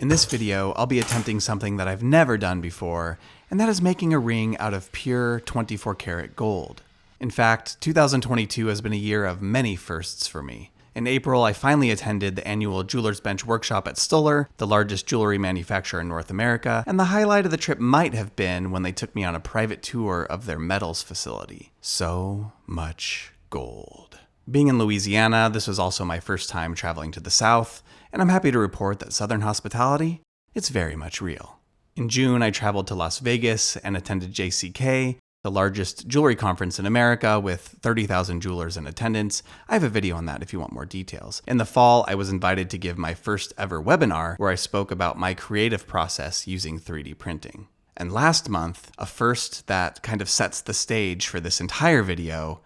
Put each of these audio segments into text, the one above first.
In this video, I'll be attempting something that I've never done before, and that is making a ring out of pure 24 karat gold. In fact, 2022 has been a year of many firsts for me. In April, I finally attended the annual Jeweler's Bench workshop at Soldering, the largest jewelry manufacturer in North America, and the highlight of the trip might have been when they took me on a private tour of their metals facility. So much gold. Being in Louisiana, this was also my first time traveling to the South, and I'm happy to report that Southern hospitality, it's very much real. In June, I traveled to Las Vegas and attended JCK, the largest jewelry conference in America with 30,000 jewelers in attendance. I have a video on that if you want more details. In the fall, I was invited to give my first ever webinar where I spoke about my creative process using 3D printing. And last month, a first that kind of sets the stage for this entire video,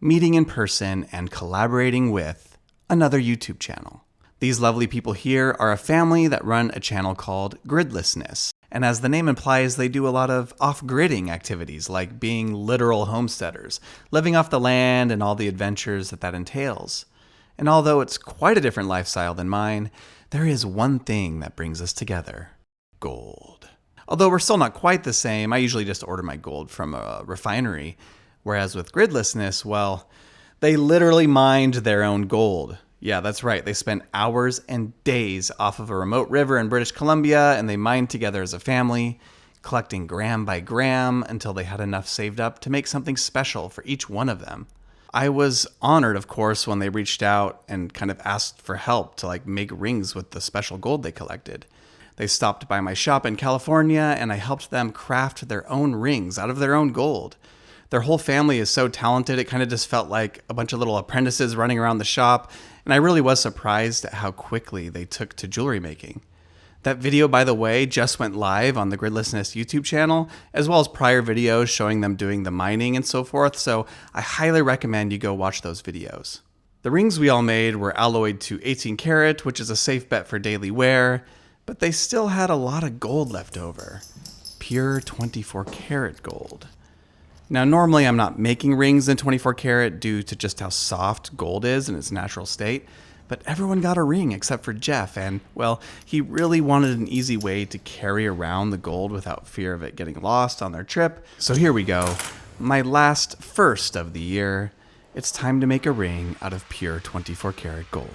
meeting in person and collaborating with another YouTube channel. These lovely people here are a family that run a channel called Gridlessness. And as the name implies, they do a lot of off-gridding activities like being literal homesteaders, living off the land and all the adventures that entails. And although it's quite a different lifestyle than mine, there is one thing that brings us together: gold. Although we're still not quite the same, I usually just order my gold from a refinery. Whereas with Gridlessness, well, they literally mined their own gold. Yeah, that's right. They spent hours and days off of a remote river in British Columbia, and they mined together as a family, collecting gram by gram until they had enough saved up to make something special for each one of them. I was honored, of course, when they reached out and kind of asked for help to make rings with the special gold they collected. They stopped by my shop in California, and I helped them craft their own rings out of their own gold. Their whole family is so talented, it kind of just felt like a bunch of little apprentices running around the shop, and I really was surprised at how quickly they took to jewelry making. That video, by the way, just went live on the Gridlessness YouTube channel, as well as prior videos showing them doing the mining and so forth, so I highly recommend you go watch those videos. The rings we all made were alloyed to 18 karat, which is a safe bet for daily wear, but they still had a lot of gold left over. Pure 24 karat gold. Now, normally I'm not making rings in 24 karat due to just how soft gold is in its natural state, but everyone got a ring except for Jeff, and, well, he really wanted an easy way to carry around the gold without fear of it getting lost on their trip. So here we go, my last first of the year. It's time to make a ring out of pure 24 karat gold.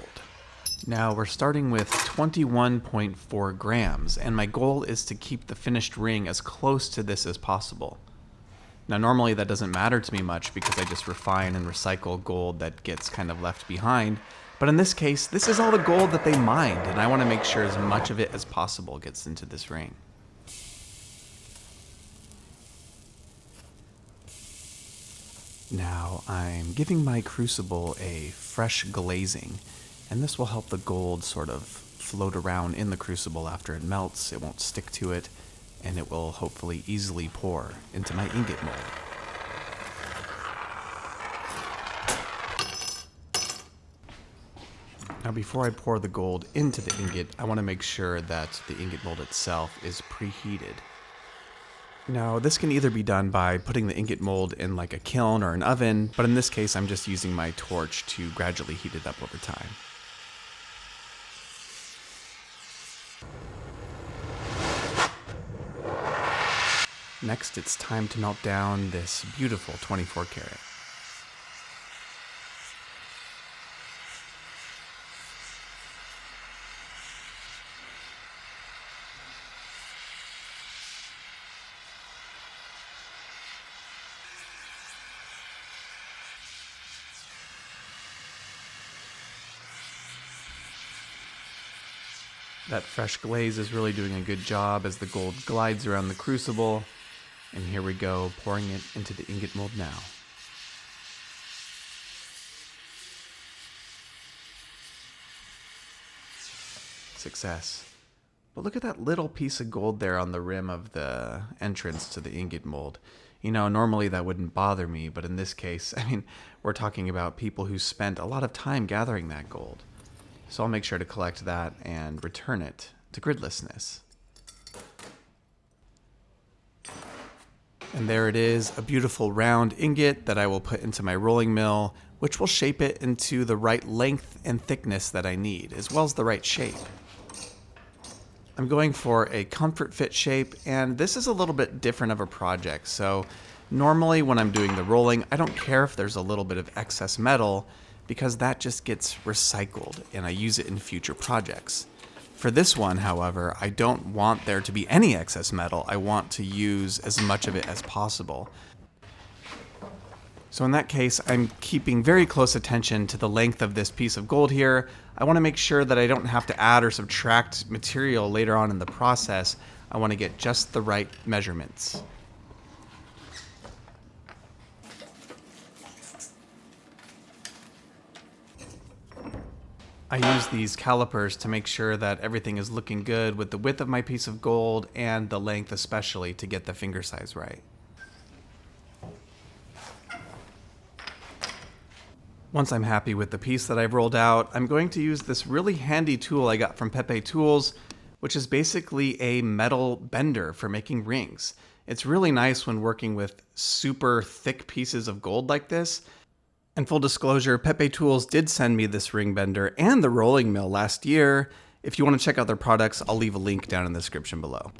Now we're starting with 21.4 grams, and my goal is to keep the finished ring as close to this as possible. Now, normally that doesn't matter to me much because I just refine and recycle gold that gets kind of left behind. But in this case, this is all the gold that they mined, and I want to make sure as much of it as possible gets into this ring. Now, I'm giving my crucible a fresh glazing, and this will help the gold sort of float around in the crucible after it melts. It won't stick to it, and it will hopefully easily pour into my ingot mold. Now, before I pour the gold into the ingot, I want to make sure that the ingot mold itself is preheated. Now, this can either be done by putting the ingot mold in like a kiln or an oven, but in this case, I'm just using my torch to gradually heat it up over time. Next, it's time to melt down this beautiful 24 karat. That fresh glaze is really doing a good job as the gold glides around the crucible. And here we go, pouring it into the ingot mold now. Success. But look at that little piece of gold there on the rim of the entrance to the ingot mold. You know, normally that wouldn't bother me, but in this case, we're talking about people who spent a lot of time gathering that gold. So I'll make sure to collect that and return it to Gridlessness. And there it is, a beautiful round ingot that I will put into my rolling mill, which will shape it into the right length and thickness that I need, as well as the right shape. I'm going for a comfort fit shape, and this is a little bit different of a project. So normally when I'm doing the rolling, I don't care if there's a little bit of excess metal because that just gets recycled and I use it in future projects. For this one, however, I don't want there to be any excess metal. I want to use as much of it as possible. So in that case, I'm keeping very close attention to the length of this piece of gold here. I want to make sure that I don't have to add or subtract material later on in the process. I want to get just the right measurements. I use these calipers to make sure that everything is looking good with the width of my piece of gold and the length especially to get the finger size right. Once I'm happy with the piece that I've rolled out, I'm going to use this really handy tool I got from Pepe Tools, which is basically a metal bender for making rings. It's really nice when working with super thick pieces of gold like this. And full disclosure, Pepe Tools did send me this ring bender and the rolling mill last year. If you want to check out their products, I'll leave a link down in the description below.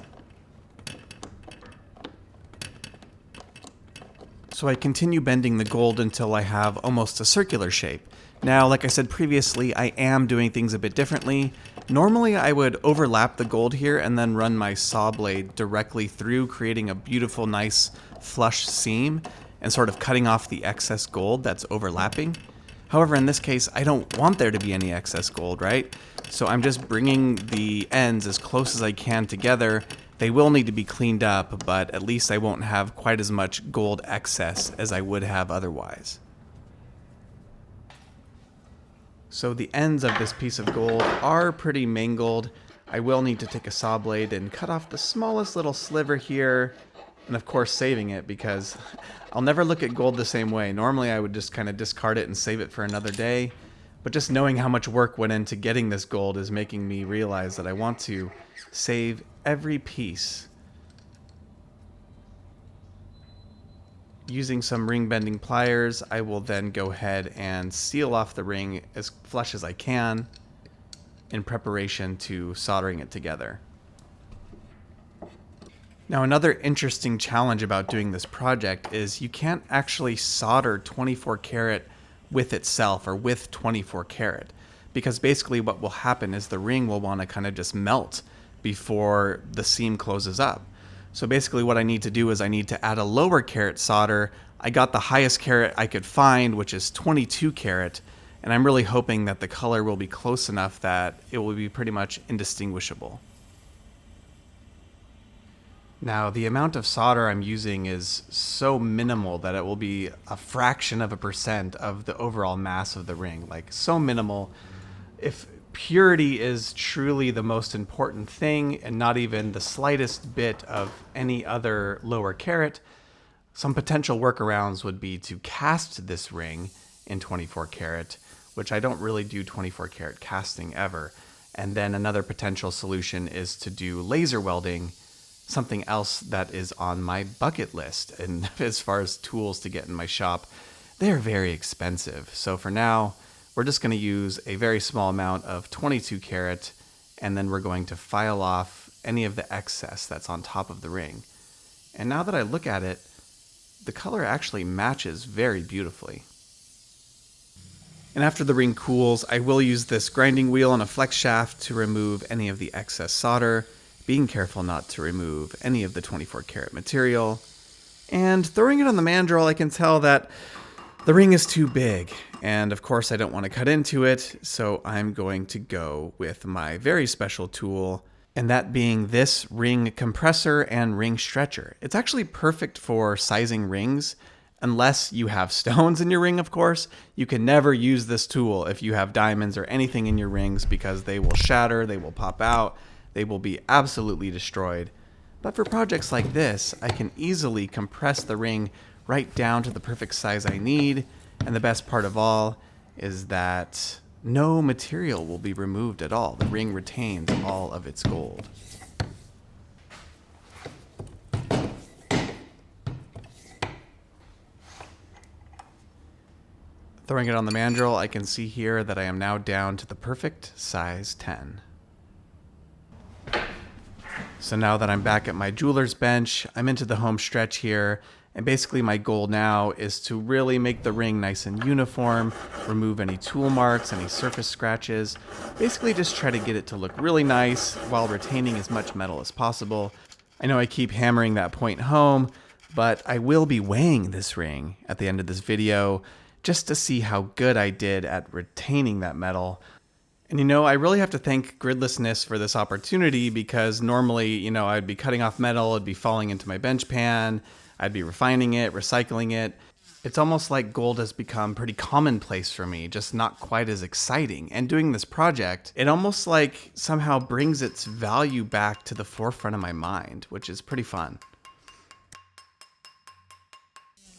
So I continue bending the gold until I have almost a circular shape. Now, like I said previously, I am doing things a bit differently. Normally I would overlap the gold here and then run my saw blade directly through, creating a beautiful, nice flush seam and sort of cutting off the excess gold that's overlapping. However, in this case, I don't want there to be any excess gold, right? So I'm just bringing the ends as close as I can together. They will need to be cleaned up, but at least I won't have quite as much gold excess as I would have otherwise. So the ends of this piece of gold are pretty mangled. I will need to take a saw blade and cut off the smallest little sliver here, and of course saving it because I'll never look at gold the same way. Normally I would just kind of discard it and save it for another day, but just knowing how much work went into getting this gold is making me realize that I want to save every piece. Using some ring bending pliers, I will then go ahead and seal off the ring as flush as I can in preparation to soldering it together. Now, another interesting challenge about doing this project is you can't actually solder 24 karat with itself or with 24 karat, because basically what will happen is the ring will want to kind of just melt before the seam closes up. So basically what I need to do is I need to add a lower karat solder. I got the highest karat I could find, which is 22 karat, and I'm really hoping that the color will be close enough that it will be pretty much indistinguishable. Now, the amount of solder I'm using is so minimal that it will be a fraction of a percent of the overall mass of the ring, like so minimal. If purity is truly the most important thing and not even the slightest bit of any other lower karat, some potential workarounds would be to cast this ring in 24 karat, which I don't really do 24 karat casting ever. And then another potential solution is to do laser welding, something else that is on my bucket list. And as far as tools to get in my shop, they're very expensive. So for now, we're just going to use a very small amount of 22 karat, and then we're going to file off any of the excess that's on top of the ring. And now that I look at it, the color actually matches very beautifully. And after the ring cools, I will use this grinding wheel and a flex shaft to remove any of the excess solder, being careful not to remove any of the 24 karat material. And throwing it on the mandrel, I can tell that the ring is too big, and of course I don't want to cut into it, so I'm going to go with my very special tool, and that being this ring compressor and ring stretcher. It's actually perfect for sizing rings, unless you have stones in your ring, of course. You can never use this tool if you have diamonds or anything in your rings because they will shatter, they will pop out, they will be absolutely destroyed. But for projects like this, I can easily compress the ring right down to the perfect size I need, and the best part of all is that no material will be removed at all. The ring retains all of its gold. Throwing it on the mandrel, I can see here that I am now down to the perfect size 10. So now that I'm back at my jeweler's bench, I'm into the home stretch here, and basically my goal now is to really make the ring nice and uniform, remove any tool marks, any surface scratches, basically just try to get it to look really nice while retaining as much metal as possible. I know I keep hammering that point home, but I will be weighing this ring at the end of this video just to see how good I did at retaining that metal. And I really have to thank Gridlessness for this opportunity, because normally, I'd be cutting off metal, it'd be falling into my bench pan, I'd be refining it, recycling it. It's almost like gold has become pretty commonplace for me, just not quite as exciting. And doing this project, it almost like somehow brings its value back to the forefront of my mind, which is pretty fun.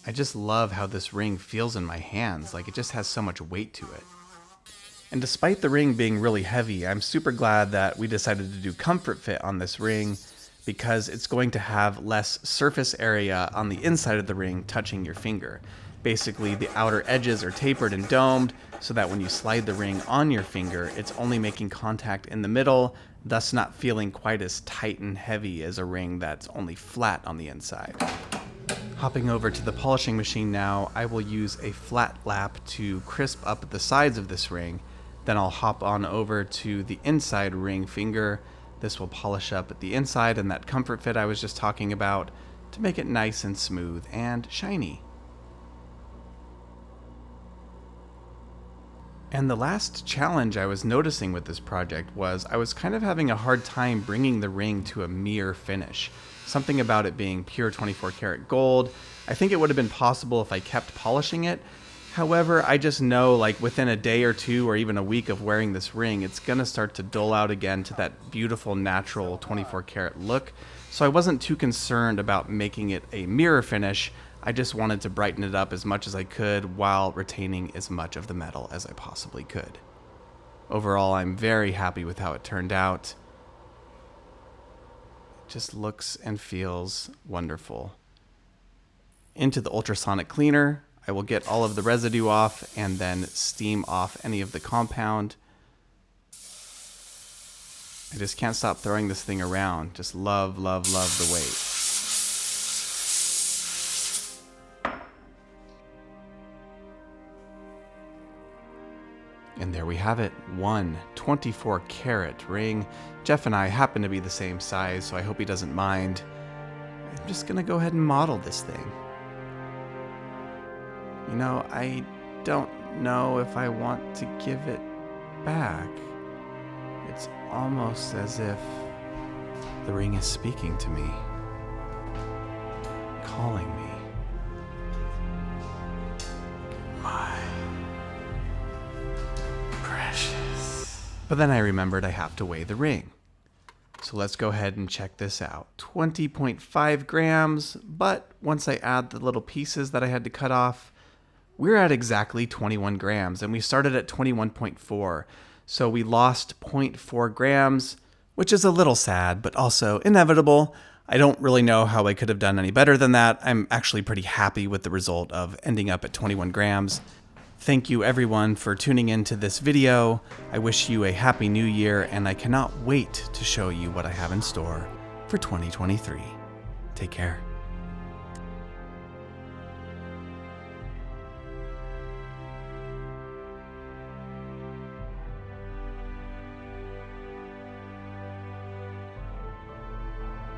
I just love how this ring feels in my hands, like it just has so much weight to it. And despite the ring being really heavy, I'm super glad that we decided to do comfort fit on this ring, because it's going to have less surface area on the inside of the ring touching your finger. Basically, the outer edges are tapered and domed so that when you slide the ring on your finger, it's only making contact in the middle, thus not feeling quite as tight and heavy as a ring that's only flat on the inside. Hopping over to the polishing machine now, I will use a flat lap to crisp up the sides of this ring. Then I'll hop on over to the inside ring finger. This will polish up the inside and that comfort fit I was just talking about to make it nice and smooth and shiny. And the last challenge I was noticing with this project was I was kind of having a hard time bringing the ring to a mere finish. Something about it being pure 24 karat gold. I think it would have been possible if I kept polishing it. However, I just know like within a day or two or even a week of wearing this ring, it's gonna start to dull out again to that beautiful natural 24 karat look. So I wasn't too concerned about making it a mirror finish. I just wanted to brighten it up as much as I could while retaining as much of the metal as I possibly could. Overall, I'm very happy with how it turned out. It just looks and feels wonderful. Into the ultrasonic cleaner, I will get all of the residue off and then steam off any of the compound. I just can't stop throwing this thing around. Just love, love, love the weight. And there we have it, one 24 karat ring. Jeff and I happen to be the same size, so I hope he doesn't mind. I'm just gonna go ahead and model this thing. I don't know if I want to give it back. It's almost as if the ring is speaking to me, calling me. My precious. But then I remembered I have to weigh the ring. So let's go ahead and check this out. 20.5 grams, but once I add the little pieces that I had to cut off, we're at exactly 21 grams, and we started at 21.4. So we lost 0.4 grams, which is a little sad, but also inevitable. I don't really know how I could have done any better than that. I'm actually pretty happy with the result of ending up at 21 grams. Thank you everyone for tuning into this video. I wish you a happy new year, and I cannot wait to show you what I have in store for 2023. Take care.